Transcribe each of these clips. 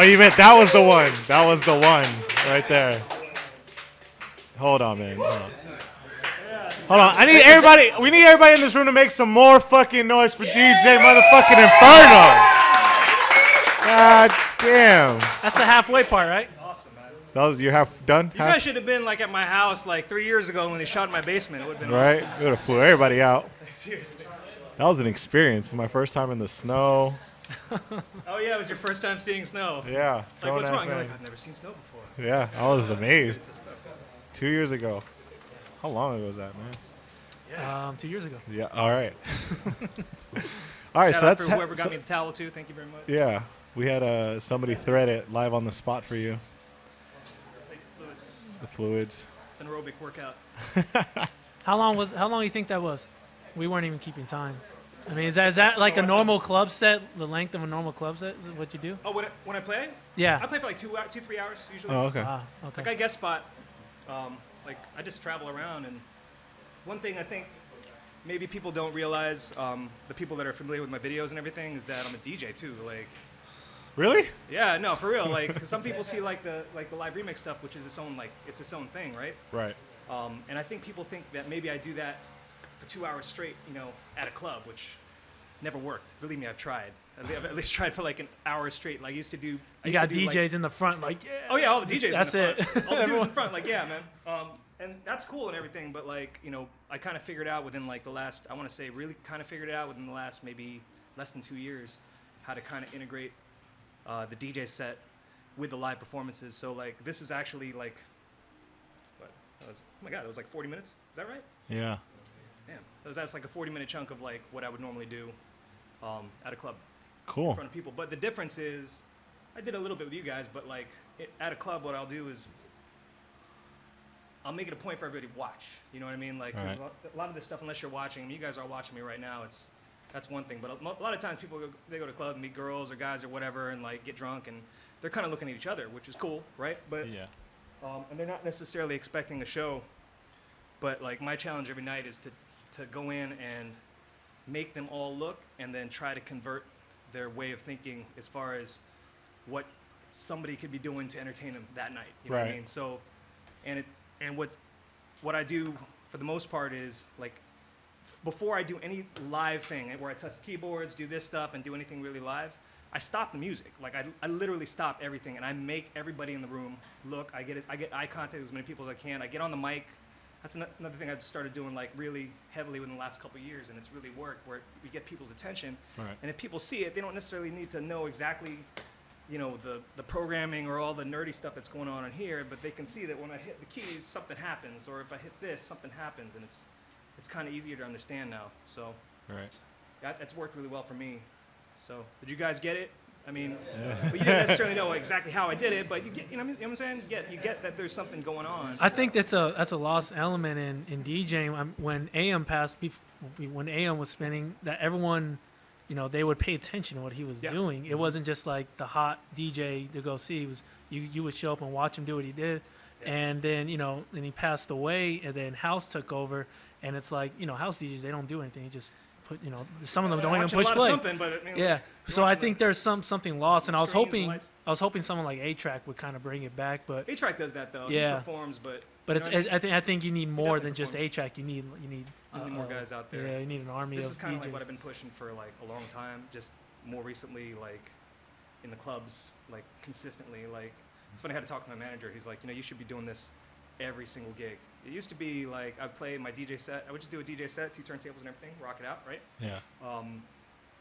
you meant that was the one. That was the one right there. Hold on, man. Hold on. I need everybody. We need everybody in this room to make some more fucking noise for DJ motherfucking Inferno. God damn. That's the halfway part, right? Awesome, man. That was your half done? You guys should have been like at my house like 3 years ago when they shot in my basement. It would have been right. awesome. We would have flew everybody out. Seriously. That was an experience. My first time in the snow. Oh yeah, it was your first time seeing snow. Yeah. Like what's wrong? You're like, I've never seen snow before. Yeah, I was amazed. 2 years ago. How long ago was that, man? Yeah. 2 years ago. Yeah. All right. All right. Shout So out that's for whoever got me the towel too. Thank you very much. Yeah, we had somebody thread it live on the spot for you. Replace the fluids. The fluids. It's an aerobic workout. How long do you think that was? We weren't even keeping time. I mean, is that like a normal club set? The length of a normal club set is what you do? Oh, when I play? Yeah. I play for like 2-3 hours usually. Oh, okay. Okay. Like I guest spot. Like I just travel around, and one thing I think maybe people don't realize, the people that are familiar with my videos and everything, is that I'm a DJ too. Like. Really? Yeah, no, for real. Like, 'cause some people see like the live remix stuff, which is its own thing, right? Right. And I think people think that maybe I do that for 2 hours straight, at a club, which never worked. Believe me, I've tried. I've at least tried for like an hour straight. Like I used to do. You got DJs in the front, like yeah. Oh yeah, all the DJs. That's in the front. it. All the dudes in the front, like yeah, man. And that's cool and everything, but like I kind of figured out within like the last, I want to say, really kind of figured it out within the last maybe less than 2 years, how to kind of integrate the DJ set with the live performances. So like this is actually like, what? Oh my god, it was like 40 minutes. Is that right? Yeah. Damn. That's like a 40-minute chunk of like what I would normally do at a club. Cool. In front of people. But the difference is, I did a little bit with you guys, but like at a club, what I'll do is I'll make it a point for everybody to watch. You know what I mean? Like 'cause a lot of this stuff, unless you're watching, you guys are watching me right now. That's one thing. But a lot of times people go to clubs and meet girls or guys or whatever and like get drunk and they're kind of looking at each other, which is cool, right? But yeah. And they're not necessarily expecting a show. But like my challenge every night is to go in and make them all look and then try to convert their way of thinking as far as what somebody could be doing to entertain them that night. You know what I mean? So, and what I do for the most part is like before I do any live thing where I touch the keyboards, do this stuff, and do anything really live, I stop the music. Like I literally stop everything and I make everybody in the room look. I get eye contact with as many people as I can. I get on the mic. That's another thing I've started doing like really heavily within the last couple of years, and it's really worked where we get people's attention. Right. And if people see it, they don't necessarily need to know exactly, the programming or all the nerdy stuff that's going on in here, but they can see that when I hit the keys, something happens, or if I hit this, something happens, and it's kind of easier to understand now. So that's worked really well for me. So did you guys get it? I mean, but you didn't necessarily know exactly how I did it, but you get, you know what I'm saying? You get that there's something going on. I think that's a lost element in DJing. When AM passed, when AM was spinning, that everyone, they would pay attention to what he was doing. It wasn't just like the hot DJ to go see. It was you would show up and watch him do what he did, and then then he passed away, and then House took over, and it's like House DJs, they don't do anything. He just put some of them don't even push play. Yeah, so I think there's something lost, and I was hoping someone like A-Track would kind of bring it back, but A-Track does that though. Yeah, he performs, but I think you need more than just A-Track. You need more guys out there. Yeah, you need an army of DJs. This is kind of like what I've been pushing for like a long time. Just more recently, like in the clubs, like consistently. Like it's funny. I had to talk to my manager. He's like, you should be doing this every single gig. It used to be like I'd play my DJ set. I would just do a DJ set, 2 turntables and everything, rock it out, right? Yeah.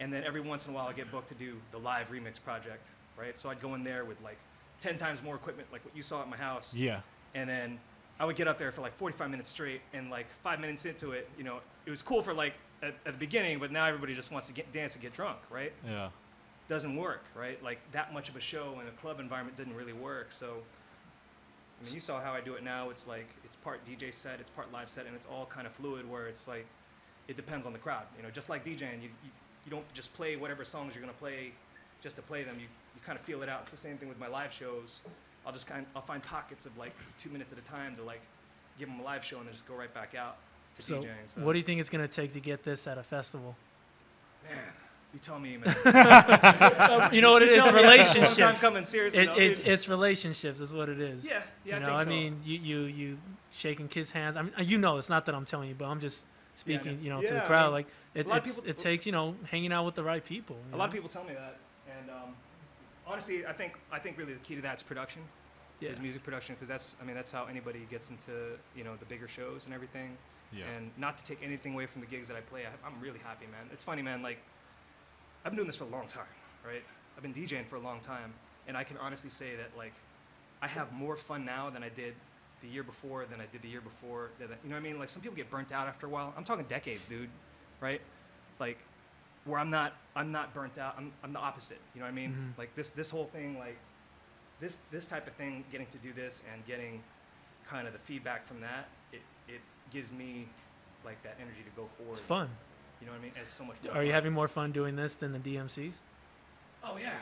And then every once in a while I get booked to do the live remix project, right? So I'd go in there with like 10 times more equipment, like what you saw at my house. Yeah. And then I would get up there for like 45 minutes straight, and like 5 minutes into it, it was cool for like at the beginning, but now everybody just wants to dance and get drunk, right? Yeah. Doesn't work, right? Like that much of a show in a club environment didn't really work. So I mean, you saw how I do it now. It's like it's part DJ set, it's part live set, and it's all kind of fluid where it's like it depends on the crowd. Just like DJing, you don't just play whatever songs you're gonna play just to play them. You kind of feel it out. It's the same thing with my live shows. I'll find pockets of like 2 minutes at a time to like give them a live show and then just go right back out to DJing. So what do you think it's gonna take to get this at a festival? Man, You tell me, man. You know what it is? Relationships. I'm coming seriously. It's relationships. Is what it is. Yeah, yeah. You know, I mean, you shaking kids' hands. I mean, you know, it's not that I'm telling you, but I'm just speaking, you know, to the crowd. Like it takes, you know, hanging out with the right people. A lot of people tell me that, and honestly, I think really the key to that is production. Yeah. Is music production, because that's how anybody gets into, you know, the bigger shows and everything. Yeah. And not to take anything away from the gigs that I play, I'm really happy, man. It's funny, man. Like, I've been doing this for a long time, right? I've been DJing for a long time, and I can honestly say that, like, I have more fun now than I did the year before, you know what I mean? Like, some people get burnt out after a while. I'm talking decades, dude, right? Like, where I'm not burnt out. I'm the opposite. You know what I mean? Mm-hmm. Like this whole thing, like this type of thing, getting to do this and getting kind of the feedback from that, it gives me like that energy to go forward. It's fun. You know what I mean? It's so much more Are you fun. having more fun doing this than the DMCs? Oh yeah.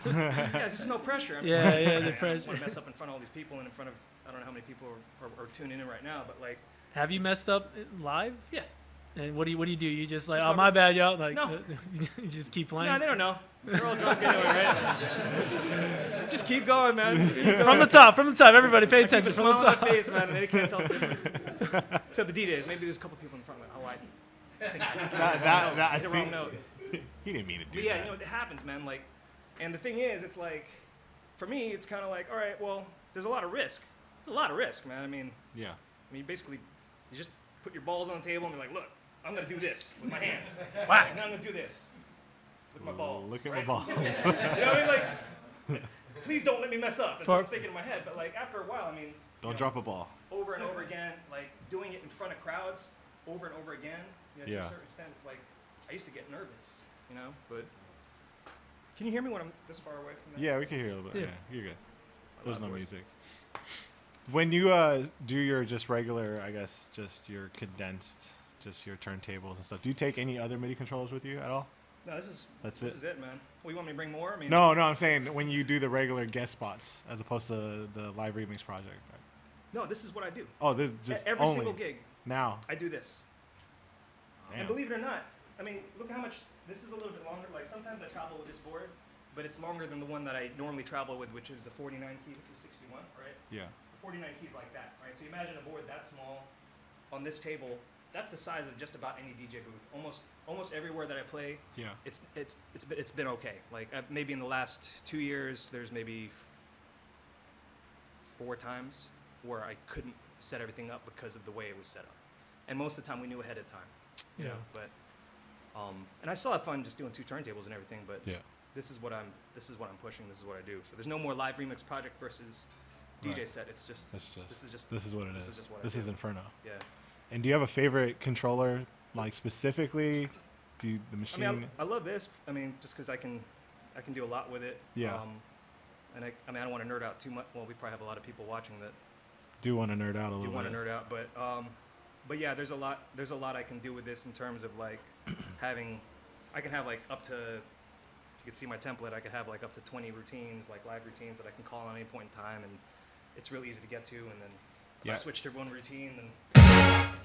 Yeah, there's no pressure. I mean, The I pressure. don't want to mess up in front of all these people and in front of, I don't know how many people are tuning in right now, but like. Have you messed up live? Yeah. And what do you do? You just like, oh, my bad, y'all. Like, No. You just keep playing. No, they don't know. They're all drunk anyway, right? Just keep going, man. Just keep going. From the top, everybody, pay I keep a attention. From smile the on my top. face, man. They can't tell the difference. Except the DJs. Maybe there's a couple people in front of me. Oh, I hit a wrong think note. he didn't mean to do But yeah, that. you know, it happens, man. Like, and the thing is, it's like, for me, it's kind of like, all right, well, there's a lot of risk. There's a lot of risk, man. I mean, basically, you just put your balls on the table and be like, look, I'm gonna do this with my hands. Whack. And I'm gonna do this with my balls. Look at right? my balls. You know what I mean? Like, please don't let me mess up. That's what I'm thinking in my head. But like after a while, I mean, Don't drop a ball. over and over again, like doing it in front of crowds over and over again. You know, to a certain extent, it's like I used to get nervous, you know. But can you hear me when I'm this far away from that? Yeah, we can hear a little bit. Yeah. Yeah, you're good. My There's loud no voice. music. When you do your just regular, I guess, just your condensed, just your turntables and stuff, do you take any other MIDI controllers with you at all? No, this is That's it, man. Well, you want me to bring more? I mean, No, I'm saying when you do the regular guest spots as opposed to the live remix project. no, this is what I do. Oh, this just Every only single gig, now. I do this. Damn. And believe it or not, I mean, look how much, this is a little bit longer. Like sometimes I travel with this board, but it's longer than the one that I normally travel with, which is the 49 key. This is 61, right? Yeah. The 49 keys like that, right? So you imagine a board that small on this table. That's the size of just about any DJ booth. Almost everywhere that I play, Yeah. it's been okay. Like maybe in the last 2 years, there's maybe 4 times where I couldn't set everything up because of the way it was set up, and most of the time we knew ahead of time. You know, but and I still have fun just doing 2 turntables and everything. But this is what I'm pushing. This is what I do. So there's no more live remix project versus DJ set. It's just this is what it is. This is Inferno. Yeah. And do you have a favorite controller, like specifically? Do the machine? I mean, I love this. I mean, just because I can do a lot with it. Yeah. And I don't want to nerd out too much. Well, we probably have a lot of people watching that do want to nerd out a little bit. Do want to nerd out, but yeah, there's a lot I can do with this in terms of like I can have like up to, you can see my template, I could have like up to 20 routines, like live routines that I can call on any point in time, and it's really easy to get to. And then if I switch to one routine, then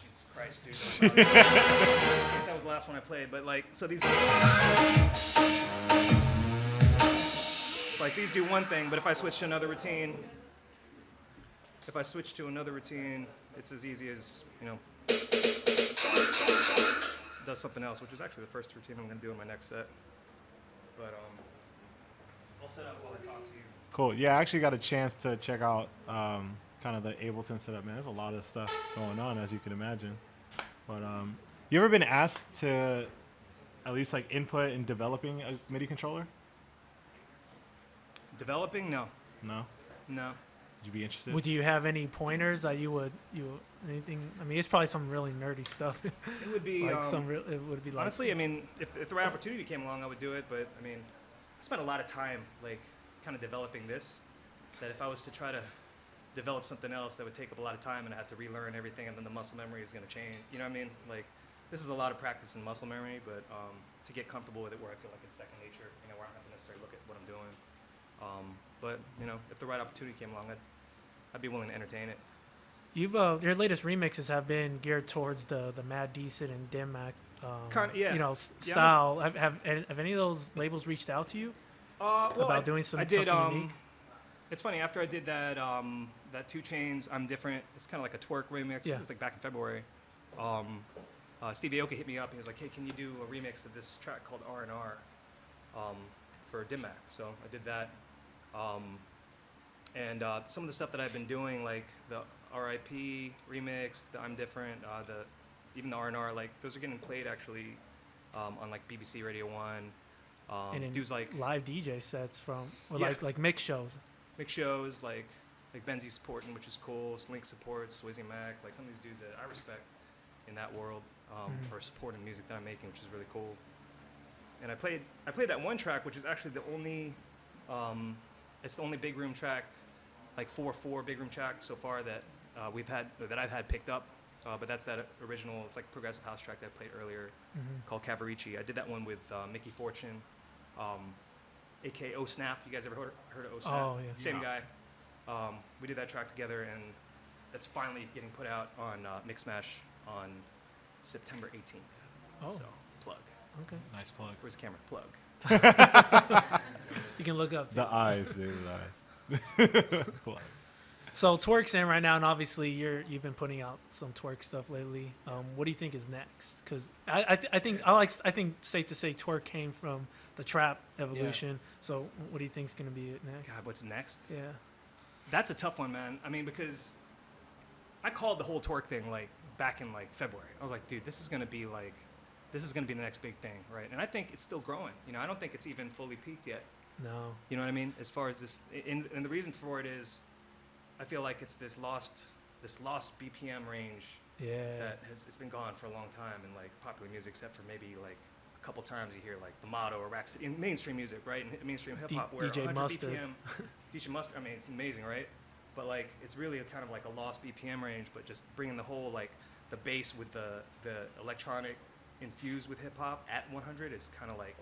Jesus Christ, dude. I guess that was the last one I played, but like, so these, like these do one thing, but if I switch to another routine, it's as easy as, you know, it does something else, which is actually the first routine I'm going to do in my next set. But I'll set up while I talk to you. Cool. Yeah, I actually got a chance to check out kind of the Ableton setup, man. There's a lot of stuff going on, as you can imagine. But you ever been asked to at least like input in developing a MIDI controller? Developing? No. No? No. Would you be interested? Would you have any pointers that you anything? I mean, it's probably some really nerdy stuff. It would be like it would be like, honestly, I mean, if the right opportunity came along, I would do it. But I mean, I spent a lot of time like kind of developing this. That if I was to try to develop something else, that would take up a lot of time, and I have to relearn everything, and then the muscle memory is going to change. You know what I mean? Like, this is a lot of practice in muscle memory, but to get comfortable with it, where I feel like it's second nature, you know, where I don't have to necessarily look at what I'm doing. But you know, if the right opportunity came along, I'd be willing to entertain it. Your latest remixes have been geared towards the Mad Decent and Dim Mac Yeah. you know, Yeah. style. Have any of those labels reached out to you Well, about doing I did, something unique? It's funny, after I did that, that 2 Chainz, I'm Different, it's kind of like a twerk remix. Yeah. It was like back in February. Steve Aoki hit me up. He was like, hey, can you do a remix of this track called R&R for Dim Mak? So I did that. And some of the stuff that I've been doing, like the RIP remix, the I'm Different, even the R&R, like those are getting played actually on like BBC Radio 1. And in dudes like live DJ sets from, or Yeah. like mix shows. mix shows, like Benzi supporting, which is cool. Slink supports, Swayze Mac, like some of these dudes that I respect in that world are supporting music that I'm making, which is really cool. And I played that one track, which is actually the only, it's the only big room track, like 4/4 big room track so far that I've had picked up. But that's that original. It's like a progressive house track that I played earlier called Cavarici. I did that one with Mickey Fortune, aka O Snap. You guys ever heard of O Snap? Oh, yeah. Same guy. We did that track together, and that's finally getting put out on Mix Mash on September 18th. Oh. So plug. Okay. Nice plug. Where's the camera? Plug. You can look up. Too. The eyes, dude. The eyes. Plug. So twerk's in right now, and obviously you've been putting out some twerk stuff lately. What do you think is next? Because I think safe to say twerk came from the trap evolution. Yeah. So what do you think is going to be it next? God, what's next? Yeah, that's a tough one, man. I mean, because I called the whole twerk thing like back in like February. I was like, dude, this is going to be the next big thing, right? And I think it's still growing. You know, I don't think it's even fully peaked yet. No. You know what I mean? As far as this, and the reason for it is, I feel like it's this lost BPM range. Yeah. It's been gone for a long time in like popular music, except for maybe like a couple times you hear like the Motto or Rack City in mainstream music, right? In mainstream hip hop, where DJ 100 Mustard. BPM, DJ Mustard. I mean, it's amazing, right? But like, it's really kind of like a lost BPM range, but just bringing the whole like the bass with the electronic infused with hip hop at 100 is kind of like,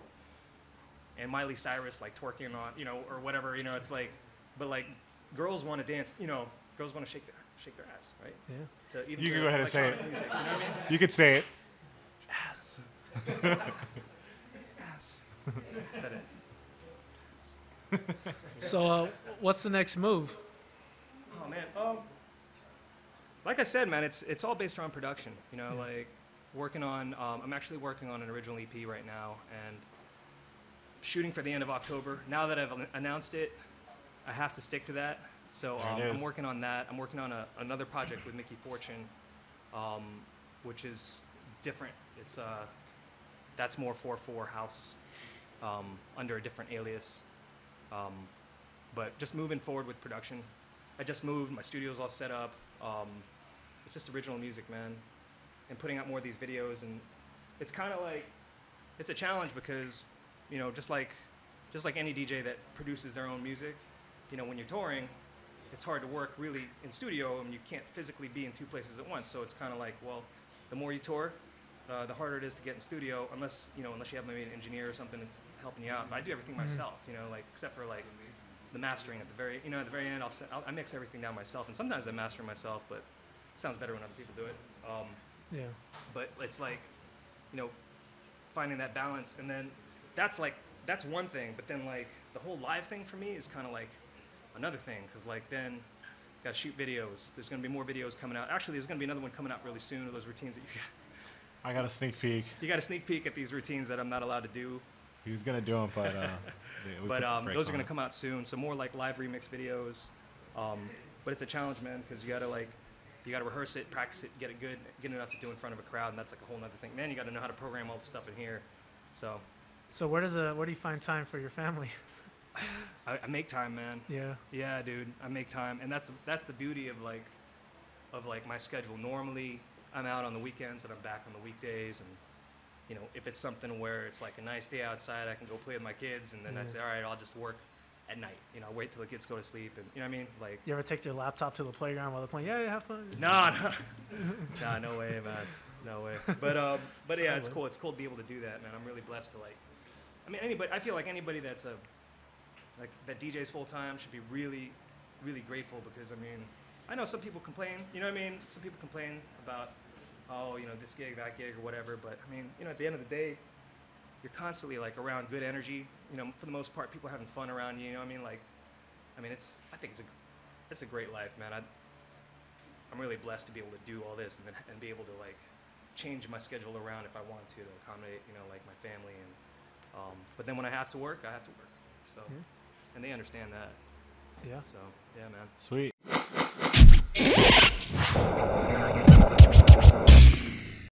and Miley Cyrus like twerking on, you know, or whatever, you know, it's like, but like. Girls want to dance, you know. Girls want to shake their ass, right? Yeah. You can go ahead and say it. Music, you know what I mean? You could say it. Ass. Ass. Said it. So what's the next move? Oh man. Like I said, man, it's all based around production. You know, like working on. I'm actually working on an original EP right now, and shooting for the end of October. Now that I've announced it, I have to stick to that. So I'm working on that. I'm working on another project with Mickey Fortune, which is different. It's that's more 4/4 house under a different alias. But just moving forward with production. I just moved. My studio's all set up. It's just original music, man, and putting out more of these videos. And it's kind of like it's a challenge because, you know, just like any DJ that produces their own music. You know, when you're touring, it's hard to work really in studio, and you can't physically be in 2 places at once. So it's kind of like, well, the more you tour, the harder it is to get in studio, unless you have maybe an engineer or something that's helping you out. But I do everything myself, you know, like except for like the mastering at the very end. I mix everything down myself, and sometimes I master myself, but it sounds better when other people do it. Yeah. But it's like, you know, finding that balance, and then that's one thing. But then like the whole live thing for me is kind of like another thing, because like then got to shoot videos. There's going to be more videos coming out. Actually, there's going to be another one coming out really soon of those routines that you got. I got a sneak peek. You got a sneak peek at these routines that I'm not allowed to do. He was gonna do them, but those are going to come out soon. So more like live remix videos. But it's a challenge, man, because you got to rehearse it, practice it, get it good, get enough to do in front of a crowd, and that's like a whole other thing. Man, you got to know how to program all the stuff in here. So where do you find time for your family? I make time, man. Yeah. Yeah, dude. I make time, and that's the beauty of my schedule. Normally, I'm out on the weekends, and I'm back on the weekdays. And you know, if it's something where it's like a nice day outside, I can go play with my kids, and then I'd say, all right, I'll just work at night. You know, wait till the kids go to sleep, and you know what I mean? Like. You ever take your laptop to the playground while they're playing? Yeah, have fun. No. Nah, no way, man. No way. But yeah, it's cool. It's cool to be able to do that, man. I'm really blessed to like. I mean, I feel like anybody that's that DJs full time should be really, really grateful, because I mean, I know some people complain. You know what I mean? Some people complain about oh, you know, this gig, that gig, or whatever. But I mean, you know, at the end of the day, you're constantly like around good energy. You know, for the most part, people are having fun around you. You know what I mean? Like, I mean, I think it's a great life, man. I'm really blessed to be able to do all this and be able to like change my schedule around if I want to accommodate, you know, like my family and. But then when I have to work, I have to work. So, and they understand that. Yeah. So, yeah, man. Sweet.